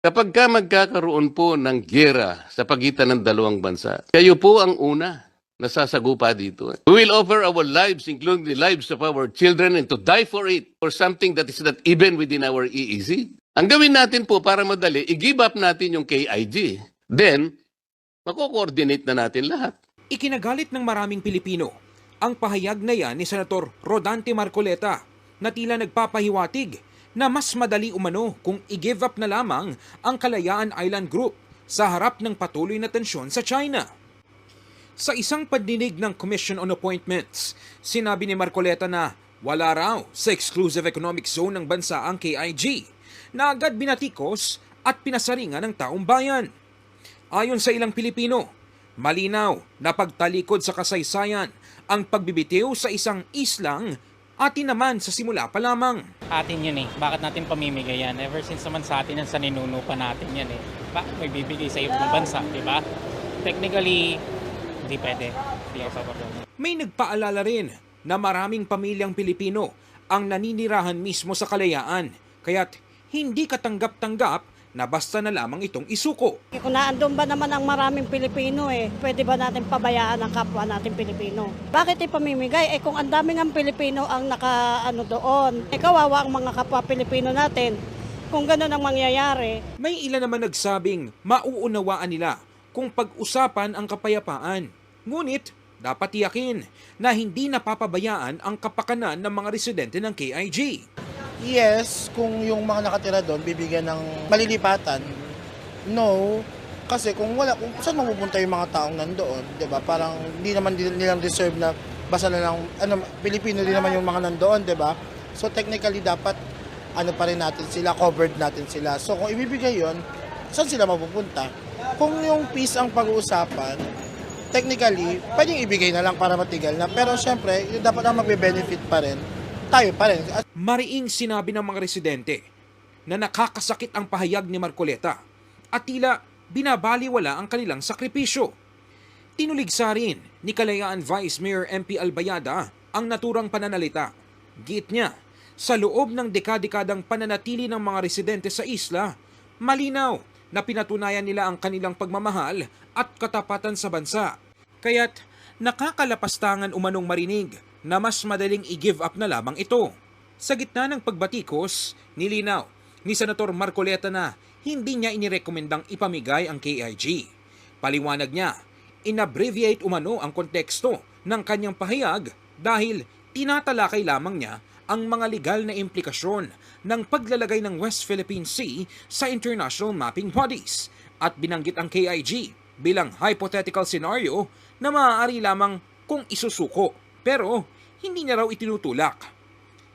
Kapag ka magkakaroon po ng giyera sa pagitan ng dalawang bansa, kayo po ang una nasasagupa dito. We will offer our lives, including the lives of our children, and to die for it, for something that is not even within our EEZ. Ang gawin natin po para madali, i-give up natin yung KIG. Then, mako-coordinate na natin lahat. Ikinagalit ng maraming Pilipino ang pahayag na yan ni Senator Rodante Marcoleta na tila nagpapahiwatig na mas madali umano kung i-give up na lamang ang Kalayaan Island Group sa harap ng patuloy na tensyon sa China. Sa isang pagdinig ng Commission on Appointments, sinabi ni Marcoleta na wala raw sa Exclusive Economic Zone ng bansa ang KIG na agad binatikos at pinasaringan ng taong bayan. Ayon sa ilang Pilipino, malinaw na pagtalikod sa kasaysayan ang pagbibitiw sa isang islang atin naman sa simula pa lamang. Atin yun eh. Bakit natin pamimigay yan? Ever since naman sa atin yan, sa ninuno pa natin yan eh. Bakit may bibigay sa ibang bansa, di ba? Technically, hindi pwede. Hindi ako papapagod. May nagpaalala rin na maraming pamilyang Pilipino ang naninirahan mismo sa Kalayaan, kaya't hindi katanggap-tanggap na basta na lamang itong isuko. Kung naandun ba naman ang maraming Pilipino pwede ba natin pabayaan ang kapwa natin Pilipino? Bakit ipamimigay? Kung ang daming ang Pilipino ang doon, kawawa ang mga kapwa Pilipino natin kung gano'n ang mangyayari. May ilan naman nagsabing mauunawaan nila kung pag-usapan ang kapayapaan. Ngunit dapat tiyakin na hindi napapabayaan ang kapakanan ng mga residente ng KIG. Yes, kung yung mga nakatira doon bibigyan ng malilipatan. No, kasi kung saan mapupunta yung mga taong nandoon, 'di ba? Parang hindi naman nilang deserve na basta na lang Pilipino din naman yung mga nandoon, 'di ba? So technically dapat pa rin natin sila, covered natin sila. So kung ibibigay 'yon, saan sila mapupunta? Kung yung peace ang pag-uusapan, technically pwedeng ibigay na lang para matigal na. Pero syempre, yung dapat ang magbe-benefit pa rin. Tayo pa rin. Mariing sinabi ng mga residente na nakakasakit ang pahayag ni Marcoleta at tila binabaliwala ang kanilang sakripisyo. Tinuligsa rin ni Kalayaan Vice Mayor MP Albayada ang naturang pananalita. Giit niya, sa loob ng dekadekadang pananatili ng mga residente sa isla, malinaw na pinatunayan nila ang kanilang pagmamahal at katapatan sa bansa. Kaya't nakakalapastangan umanong marinig na mas madaling i-give up na lamang ito. Sa gitna ng pagbatikos, nilinaw ni Senator Marcoleta na hindi niya inirekomendang ipamigay ang KIG. Paliwanag niya, inabbreviate umano ang konteksto ng kanyang pahayag dahil tinatalakay lamang niya ang mga legal na implikasyon ng paglalagay ng West Philippine Sea sa international mapping bodies at binanggit ang KIG bilang hypothetical scenario na maaari lamang kung isusuko. Pero hindi niya raw itinutulak.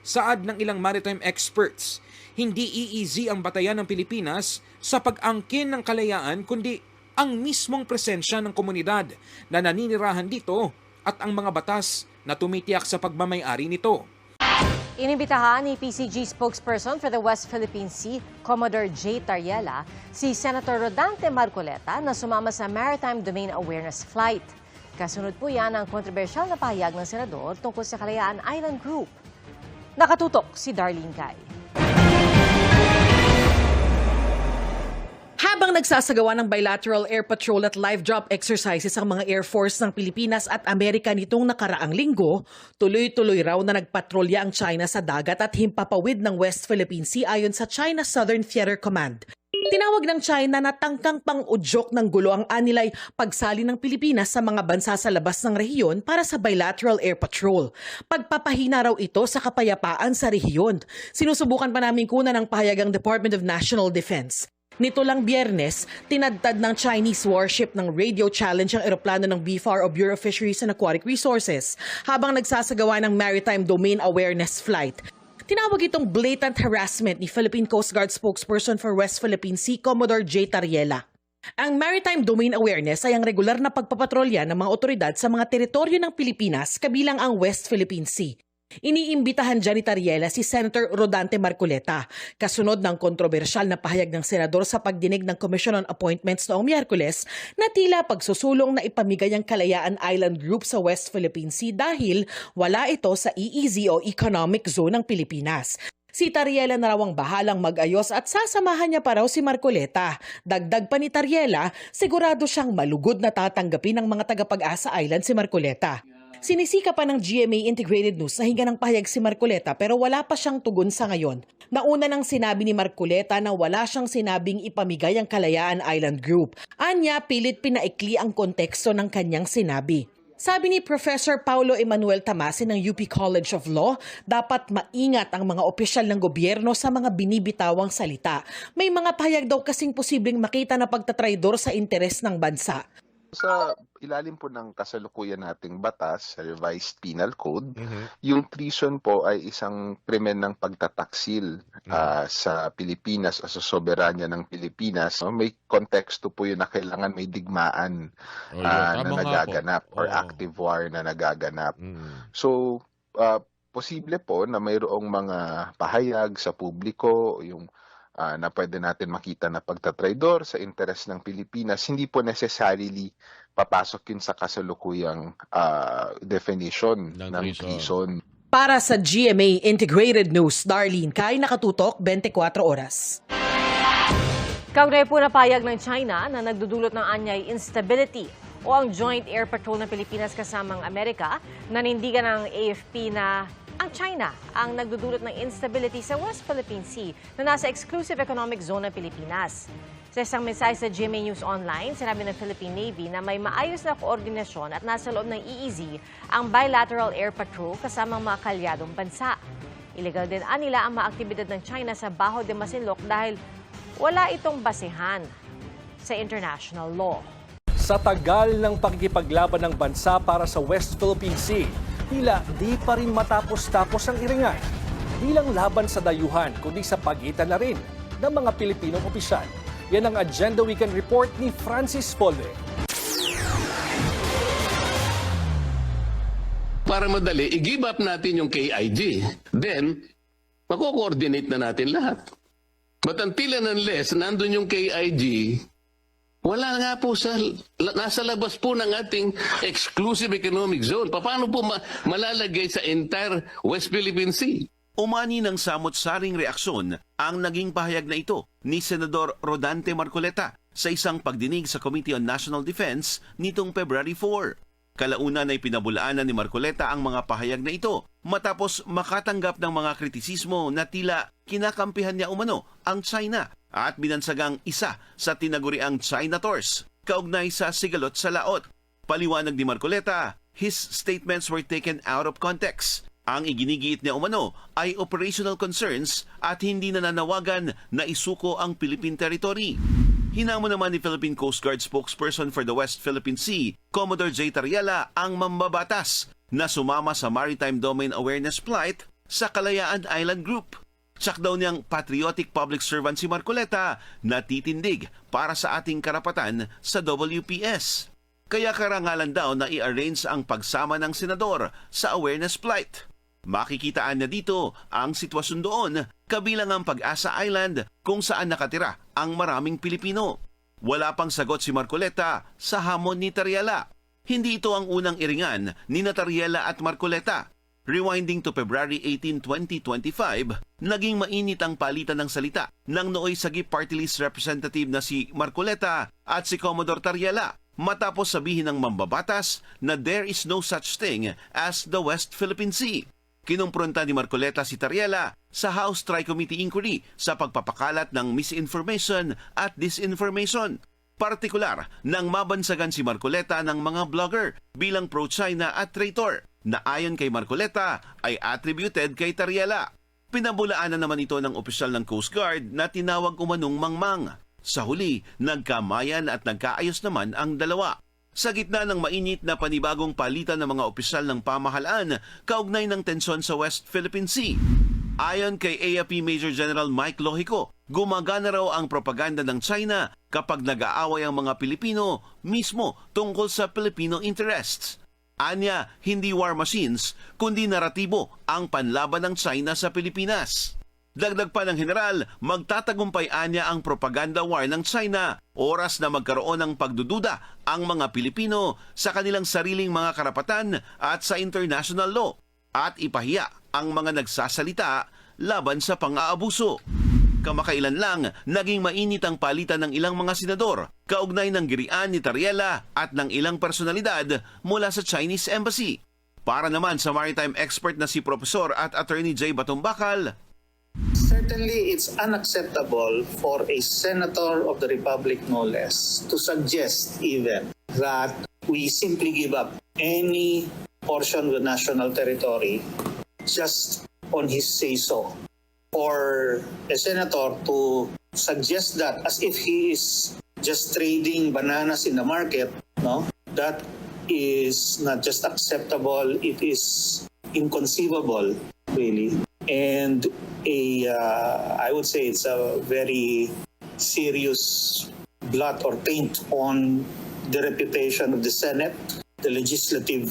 Saad ng ilang maritime experts, hindi EEZ ang batayan ng Pilipinas sa pag-angkin ng kalayaan kundi ang mismong presensya ng komunidad na naninirahan dito at ang mga batas na tumitiyak sa pagmamay-ari nito. Inimbitahan ni PCG spokesperson for the West Philippine Sea, Commodore J. Tariela, si Senator Rodante Marcoleta na sumama sa Maritime Domain Awareness Flight. Kasunod po yan ang kontrobersyal na pahayag ng senador tungkol sa Kalayaan Island Group. Nakatutok si Darlene Kai. Habang nagsasagawa ng bilateral air patrol at live drop exercises ang mga Air Force ng Pilipinas at Amerika nitong nakaraang linggo, tuloy-tuloy raw na nagpatrolya ang China sa dagat at himpapawid ng West Philippine Sea ayon sa China Southern Theater Command. Tinawag ng China na tangkang pang-udyok ng gulo ang anilay pagsali ng Pilipinas sa mga bansa sa labas ng rehiyon para sa bilateral air patrol. Pagpapahina raw ito sa kapayapaan sa rehiyon. Sinusubukan pa namin kunan ng pahayag ang Department of National Defense. Nito lang Biyernes, tinadtad ng Chinese warship ng radio challenge ang eroplano ng BFAR o Bureau of Fisheries and Aquatic Resources habang nagsasagawa ng Maritime Domain Awareness Flight. Tinawag itong blatant harassment ni Philippine Coast Guard spokesperson for West Philippine Sea, Commodore J. Tariela. Ang Maritime Domain Awareness ay ang regular na pagpapatrolya ng mga otoridad sa mga teritoryo ng Pilipinas kabilang ang West Philippine Sea. Iniimbitahan dyan ni Tariela si Senator Rodante Marcoleta, kasunod ng kontrobersyal na pahayag ng senador sa pagdinig ng Commission on Appointments noong Miyerkules na tila pagsusulong na ipamigay ang Kalayaan Island Group sa West Philippine Sea dahil wala ito sa EEZ o Economic Zone ng Pilipinas. Si Tariela na raw ang bahalang mag-ayos at sasamahan niya pa raw si Marcoleta. Dagdag pa ni Tariela, sigurado siyang malugod na tatanggapin ng mga taga-Pag-asa Island si Marcoleta. Sinisika pa ng GMA Integrated News na hinga ng pahayag si Marcoleta pero wala pa siyang tugon sa ngayon. Nauna nang sinabi ni Marcoleta na wala siyang sinabing ipamigay ang Kalayaan Island Group. Anya, pilit pinaikli ang konteksto ng kanyang sinabi. Sabi ni Professor Paulo Emanuel Tamasi ng UP College of Law, dapat maingat ang mga opisyal ng gobyerno sa mga binibitawang salita. May mga pahayag daw kasing posibleng makita na pagtatraidor sa interes ng bansa. Sa ilalim po ng kasalukuyan nating batas, sa Revised Penal Code, yung treason po ay isang krimen ng pagtataksil sa Pilipinas o sa soberanya ng Pilipinas. May konteksto po yun na kailangan may digmaan na nagaganap or active war na nagaganap. So, posible po na mayroong mga pahayag sa publiko, yung na pwede natin makita na pagtatraidor sa interes ng Pilipinas, hindi po necessarily papasok yun sa kasalukuyang definition ng treason. Para sa GMA Integrated News, Darlene Kai, Nakatutok, 24 Oras. Kaugnay po na payag ng China na nagdudulot ng anyay instability o ang Joint Air Patrol ng Pilipinas kasamang Amerika, nanindigan ng AFP na ang China ang nagdudulot ng instability sa West Philippine Sea na nasa exclusive economic zone ng Pilipinas. Sa isang mensahe sa GMA News Online, sinabi ng Philippine Navy na may maayos na koordinasyon at nasa loob ng EEZ ang bilateral air patrol kasamang mga kalyadong bansa. Illegal din nila ang mga aktibidad ng China sa Baho de Masinloc dahil wala itong basehan sa international law. Sa tagal ng pakikipaglaban ng bansa para sa West Philippine Sea, tila di pa rin matapos-tapos ang iringan. Di lang laban sa dayuhan, kundi sa pagitan na rin ng mga Pilipinong opisyal. Yan ang Agenda Weekend Report ni Francis Polve. Para madali, i-give up natin yung KIG. Then, mako-coordinate na natin lahat. But until and unless nandun yung KIG, wala nga po nasa labas po ng ating exclusive economic zone. Paano po malalagay sa entire West Philippine Sea? Umani ng samot-saring reaksyon ang naging pahayag na ito ni Senador Rodante Marcoleta sa isang pagdinig sa Committee on National Defense nitong February 4. Kalaunan ay pinabulaanan ni Marcoleta ang mga pahayag na ito matapos makatanggap ng mga kritisismo na tila kinakampihan niya umano ang China at binansagang isa sa tinaguriang China Tours, kaugnay sa sigalot sa laot. Paliwanag ni Marcoleta, his statements were taken out of context. Ang iginigiit niya umano ay operational concerns at hindi nananawagan na isuko ang Philippine territory. Hinamon naman ni Philippine Coast Guard spokesperson for the West Philippine Sea, Commodore J. Tariela, ang mambabatas na sumama sa Maritime Domain Awareness Flight sa Kalayaan Island Group. Tsak daw niyang patriotic public servant si Marcoleta na titindig para sa ating karapatan sa WPS. Kaya karangalan daw na i-arrange ang pagsama ng senador sa awareness flight. Makikitaan na dito ang sitwasyon doon, kabilang ang Pag-asa Island kung saan nakatira ang maraming Pilipino. Wala pang sagot si Marcoleta sa hamon ni Tariela. Hindi ito ang unang iringan ni Tariela at Marcoleta. Rewinding to February 18, 2025, naging mainit ang palitan ng salita ng nooy Sagip Party List representative na si Marcoleta at si Commodore Tariela matapos sabihin ng mambabatas na there is no such thing as the West Philippine Sea. Kinumpronta ni Marcoleta si Tariela sa House Tri-Committee Inquiry sa pagpapakalat ng misinformation at disinformation. Partikular nang mabansagan si Marcoleta ng mga blogger bilang pro-China at traitor na ayon kay Marcoleta ay attributed kay Tariela. Pinabulaanan naman ito ng opisyal ng Coast Guard na tinawag umanong mangmang. Sa huli, nagkamayan at nagkaayos naman ang dalawa. Sa gitna ng mainit na panibagong palitan ng mga opisyal ng pamahalaan kaugnay ng tensyon sa West Philippine Sea. Ayon kay AFP Major General Mike Lohico, gumagana raw ang propaganda ng China kapag nag-aaway ang mga Pilipino mismo tungkol sa Filipino interests. Anya, hindi war machines, kundi naratibo ang panlaban ng China sa Pilipinas. Dagdag pa ng general, magtatagumpay anya ang propaganda war ng China, oras na magkaroon ng pagdududa ang mga Pilipino sa kanilang sariling mga karapatan at sa international law, at ipahiya ang mga nagsasalita laban sa pang-aabuso. Kamakailan lang, naging mainit ang palitan ng ilang mga senador kaugnay ng girian ni Tarriela at ng ilang personalidad mula sa Chinese Embassy. Para naman sa maritime expert na si Professor at Attorney Jay Batumbacal, certainly it's unacceptable for a senator of the Republic, no less, to suggest even that we simply give up any portion of the national territory just on his say-so. For a senator to suggest that as if he is just trading bananas in the market, no, that is not just acceptable, it is inconceivable, really. And I would say it's a very serious blot or taint on the reputation of the Senate, the legislative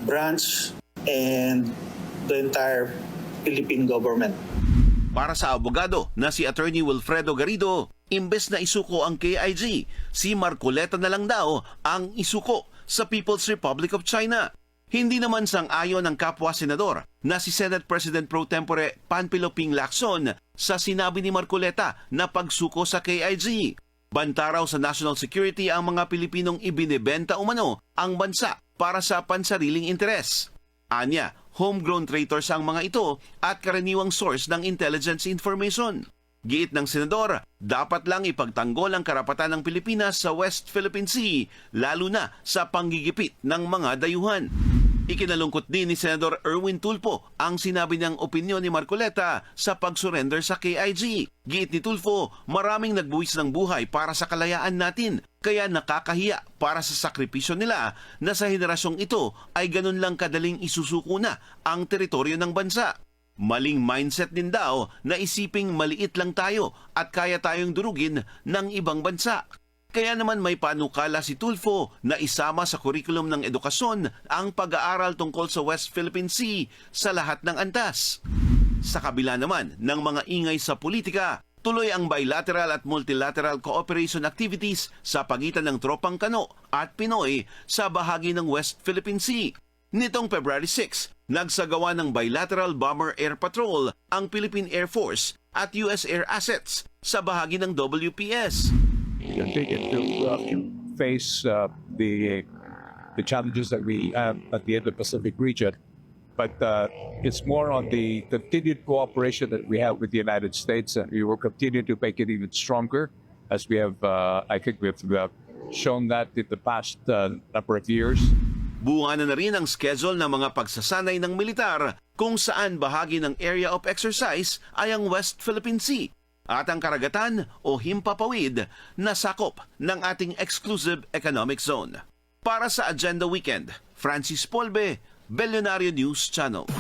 branch, and the entire Philippine government. para sa abogado na si Attorney Wilfredo Garrido, imbes na isuko ang KIG, si Marcoleta na lang daw ang isuko sa People's Republic of China. Hindi naman sang-ayon ng kapwa senador na si Senate President Pro Tempore Panfilo Ping Lacson sa sinabi ni Marcoleta na pagsuko sa KIG. Banta raw sa national security ang mga Pilipinong ibinebenta umano ang bansa para sa pansariling interes. Anya, homegrown traitors ang mga ito at karaniwang source ng intelligence information. Giit ng senador, dapat lang ipagtanggol ang karapatan ng Pilipinas sa West Philippine Sea, lalo na sa panggigipit ng mga dayuhan. Ikinalungkot din ni Senador Erwin Tulfo ang sinabi niyang opinyon ni Marcoleta sa pag-surrender sa KIG. Giit ni Tulfo, maraming nagbuwis ng buhay para sa kalayaan natin, kaya nakakahiya para sa sakripisyo nila na sa henerasyong ito ay ganun lang kadaling isusuko na ang teritoryo ng bansa. Maling mindset din daw na isiping maliit lang tayo at kaya tayong durugin ng ibang bansa. Kaya naman may panukala si Tulfo na isama sa kurikulum ng edukasyon ang pag-aaral tungkol sa West Philippine Sea sa lahat ng antas. Sa kabila naman ng mga ingay sa politika, tuloy ang bilateral at multilateral cooperation activities sa pagitan ng tropang Kano at Pinoy sa bahagi ng West Philippine Sea. Nitong February 6, nagsagawa ng bilateral bomber air patrol ang Philippine Air Force at US Air Assets sa bahagi ng WPS. Continue to face the challenges that we have at the Indo-Pacific region, but it's more on the continued cooperation that we have with the United States, and we will continue to make it even stronger, as we have, I think we've shown that in the past number of years. Bunga na rin ang schedule ng mga pagsasanay ng militar kung saan bahagi ng area of exercise ay ang West Philippine Sea at ang karagatan o himpapawid na sakop ng ating exclusive economic zone. Para sa Agenda Weekend, Francis Polbe, Bellionario News Channel.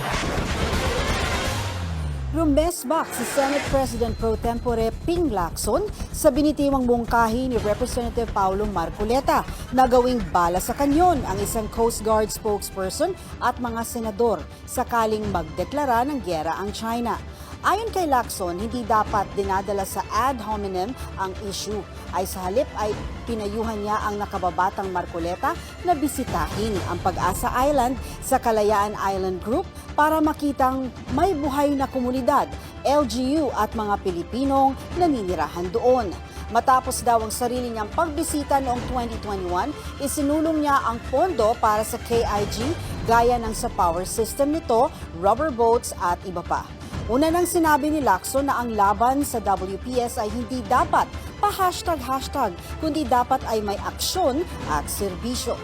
Rumesbak si Senate President Pro Tempore Ping Lacson sa binitiwang mungkahi ni Representative Paulo Marcoleta na gawing bala sa kanyon ang isang Coast Guard spokesperson at mga senador sakaling magdeklara ng gyera ang China. Ayon kay Lacson, hindi dapat dinadala sa ad hominem ang issue. Ay sa halip ay pinayuhan niya ang nakababatang Marcoleta na bisitahin ang Pag-asa Island sa Kalayaan Island Group para makitang may buhay na komunidad, LGU at mga Pilipinong naninirahan doon. Matapos daw ang sarili niyang pagbisita noong 2021, isinulong niya ang pondo para sa KIG gaya ng sa power system nito, rubber boats at iba pa. Una nang sinabi ni Lacson na ang laban sa WPS ay hindi dapat pa-hashtag, kundi dapat ay may aksyon at serbisyo.